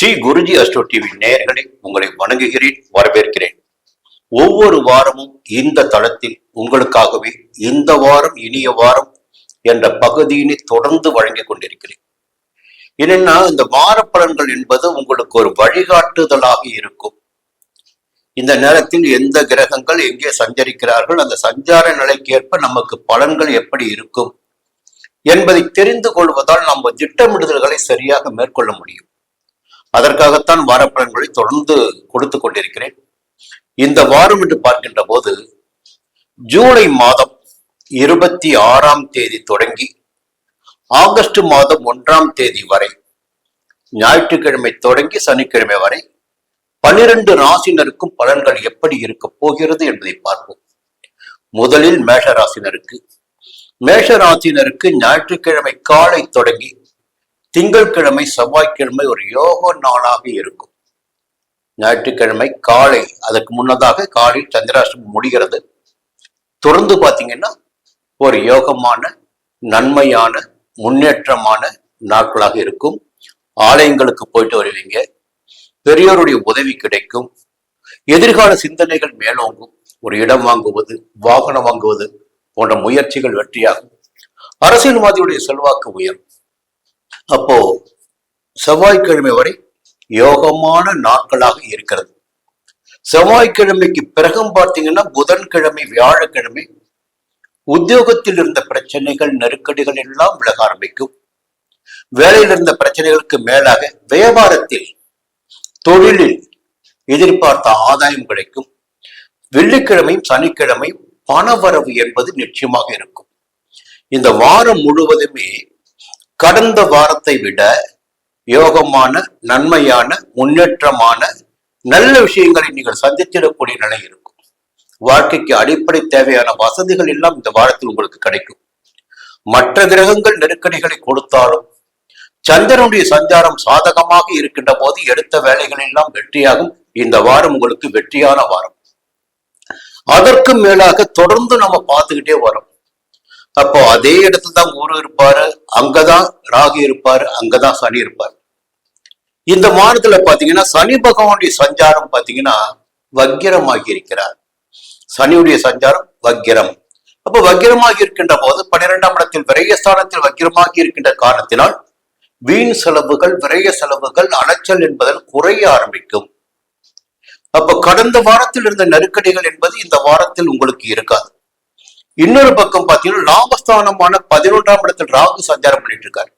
Sri Guruji astro TV நேயர்களை உங்களை வணங்குகிறேன், வரவேற்கிறேன். ஒவ்வொரு வாரமும் இந்த தளத்தில் உங்களுக்காகவே இந்த வாரம் இனிய வாரம் என்ற பகுதியினை தொடர்ந்து வழங்கிக் கொண்டிருக்கிறேன். என்னன்னா, இந்த வார பலன்கள் என்பது உங்களுக்கு ஒரு வழிகாட்டுதலாக இருக்கும். இந்த நேரத்தில் எந்த கிரகங்கள் எங்கே சஞ்சரிக்கிறார்கள், அந்த சஞ்சார நிலைக்கேற்ப நமக்கு பலன்கள் எப்படி இருக்கும் என்பதை தெரிந்து கொள்வதால் நம்ம திட்டமிடுதல்களை சரியாக மேற்கொள்ள முடியும். அதற்காகத்தான் வாரப்பலன்களை தொடர்ந்து கொடுத்து கொண்டிருக்கிறேன். இந்த வாரம் என்று பார்க்கின்ற போது ஜூலை மாதம் 26ஆம் தேதி தொடங்கி ஆகஸ்ட் மாதம் 1ஆம் தேதி வரை, ஞாயிற்றுக்கிழமை தொடங்கி சனிக்கிழமை வரை 12 ராசினருக்கும் பலன்கள் எப்படி இருக்க போகிறது என்பதை பார்ப்போம். முதலில் மேஷ ராசினருக்கு ஞாயிற்றுக்கிழமை காலை தொடங்கி திங்கட்கிழமை செவ்வாய்க்கிழமை ஒரு யோக நாளாக இருக்கும். ஞாயிற்றுக்கிழமை காலை, அதற்கு முன்னதாக காலையில் சந்திராஷ்டமம் முடிகிறது. தொடர்ந்து பார்த்தீங்கன்னா ஒரு யோகமான நன்மையான முன்னேற்றமான நாட்களாக இருக்கும். ஆலயங்களுக்கு போயிட்டு வருவீங்க, பெரியோருடைய உதவி கிடைக்கும், எதிர்கால சிந்தனைகள் மேலோங்கும், ஒரு இடம் வாங்குவது, வாகனம் வாங்குவது போன்ற முயற்சிகள் வெற்றியாகும். அரசியல்வாதியுடைய செல்வாக்கு உயரும். அப்போ செவ்வாய்க்கிழமை வரை யோகமான நாட்களாக இருக்கிறது. செவ்வாய்க்கிழமைக்கு பிறகும் பார்த்தீங்கன்னா புதன்கிழமை வியாழக்கிழமை உத்தியோகத்தில் இருந்த பிரச்சனைகள் நெருக்கடிகள் எல்லாம் விலக ஆரம்பிக்கும். வேலையில் இருந்த பிரச்சனைகளுக்கு மேலாக வியாபாரத்தில் தொழிலில் எதிர்பார்த்த ஆதாயம் கிடைக்கும். வெள்ளிக்கிழமையும் சனிக்கிழமையும் பணவரவு என்பது நிச்சயமாக இருக்கும். இந்த வாரம் முழுவதுமே கடந்த வாரத்தை விட யோகமான நன்மையான முன்னேற்றமான நல்ல விஷயங்களை நீங்கள் சந்தித்திடக்கூடிய நிலை இருக்கும். வாழ்க்கைக்கு அடிப்படை தேவையான வசதிகள் எல்லாம் இந்த வாரத்தில் உங்களுக்கு கிடைக்கும். மற்ற கிரகங்கள் நெருக்கடிகளை கொடுத்தாலும் சந்திரனுடைய சஞ்சாரம் சாதகமாக இருக்கின்ற போது எடுத்த வேலைகள் எல்லாம் வெற்றியாகும். இந்த வாரம் உங்களுக்கு வெற்றியான வாரம். அதற்கு மேலாக தொடர்ந்து நம்ம பார்த்துக்கிட்டே வரோம். அப்போ அதே இடத்துல தான் குரு இருப்பாரு, அங்கதான் ராகு இருப்பாரு, அங்கதான் சனி இருப்பாரு. இந்த மாதத்துல பாத்தீங்கன்னா சனி பகவானுடைய சஞ்சாரம் பாத்தீங்கன்னா வக்கிரமாகி இருக்கிறார். சனியுடைய சஞ்சாரம் வக்கிரம். அப்ப வக்கிரமாகி இருக்கின்ற போது 12ஆம் இடத்தில் விரயஸ்தானத்தில் வக்கிரமாகி இருக்கின்ற காரணத்தினால் வீண் செலவுகள், விரய செலவுகள், அலைச்சல் என்பதில் குறைய ஆரம்பிக்கும். அப்ப கடந்த வாரத்தில் இருந்த நெருக்கடிகள் என்பது இந்த வாரத்தில் உங்களுக்கு இருக்காது. இன்னொரு பக்கம் பார்த்தீங்கன்னா லாபஸ்தானமான 11ஆம் இடத்தில் ராகு சஞ்சாரம் பண்ணிட்டு இருக்காரு.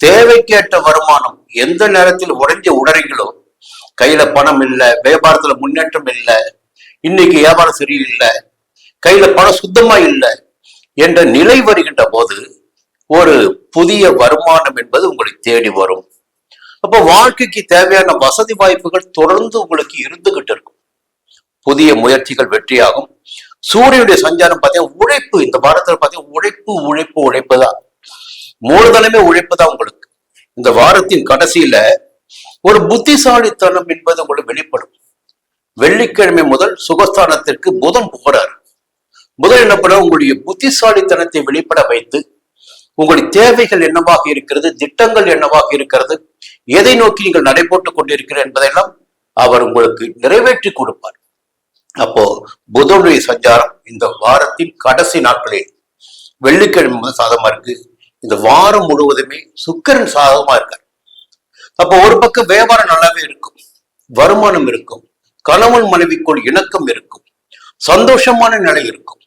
தேவைக்கேற்ற வருமானம் எந்த நேரத்தில் உடறீங்களோ, கையில பணம் இல்லை, வியாபாரத்துல முன்னேற்றம் இல்லை, இன்னைக்கு வியாபாரம் சரியில்லை, கையில பணம் சுத்தமா இல்லை என்ற நிலை வருகின்ற போது ஒரு புதிய வருமானம் என்பது உங்களை தேடி வரும். அப்போ வாழ்க்கைக்கு தேவையான வசதி வாய்ப்புகள் தொடர்ந்து உங்களுக்கு இருந்துகிட்டு இருக்கும். புதிய முயற்சிகள் வெற்றியாகும். சூரியனுடைய சஞ்சாரம் பார்த்தீங்கன்னா உழைப்பு, இந்த வாரத்தில் பார்த்தீங்கன்னா உழைப்பு தான், மூலதனமே உழைப்பு தான் உங்களுக்கு. இந்த வாரத்தின் கடைசியில ஒரு புத்திசாலித்தனம் என்பது உங்களுக்கு வெளிப்படும். வெள்ளிக்கிழமை முதல் சுகஸ்தானத்திற்கு புதன் போகிறார். புதன் என்ன பண்ண, உங்களுடைய புத்திசாலித்தனத்தை வெளிப்பட வைத்து உங்களுடைய தேவைகள் என்னவாக இருக்கிறது, திட்டங்கள் என்னவாக இருக்கிறது, எதை நோக்கி நீங்கள் நடைபோட்டுக் கொண்டிருக்கிறீர்கள் என்பதெல்லாம் அவர் உங்களுக்கு நிறைவேற்றி கொடுப்பார். அப்போ புதனுடைய சஞ்சாரம் இந்த வாரத்தின் கடைசி நாட்களில் வெள்ளிக்கிழமை முதல் சாதகமா இருக்கு. இந்த வாரம் முழுவதுமே சுக்கிரன் சாதகமா இருக்கார். அப்போ ஒரு பக்கம் வியாபாரம் நல்லாவே இருக்கும், வருமானம் இருக்கும், கணவன் மனைவிக்குள் இணக்கம் இருக்கும், சந்தோஷமான நிலை இருக்கும்.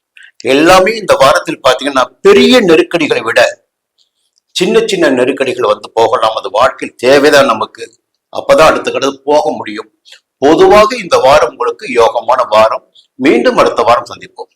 எல்லாமே இந்த வாரத்தில் பாத்தீங்கன்னா பெரிய நெருக்கடிகளை விட சின்ன சின்ன நெருக்கடிகள் வந்து போகலாம். அது வாழ்க்கையில் தேவைதான் நமக்கு. அப்பதான் அடுத்த கடந்து போக முடியும். பொதுவாக இந்த வாரம் உங்களுக்கு யோகமான வாரம். மீண்டும் அடுத்த வாரம் சந்திப்போம்.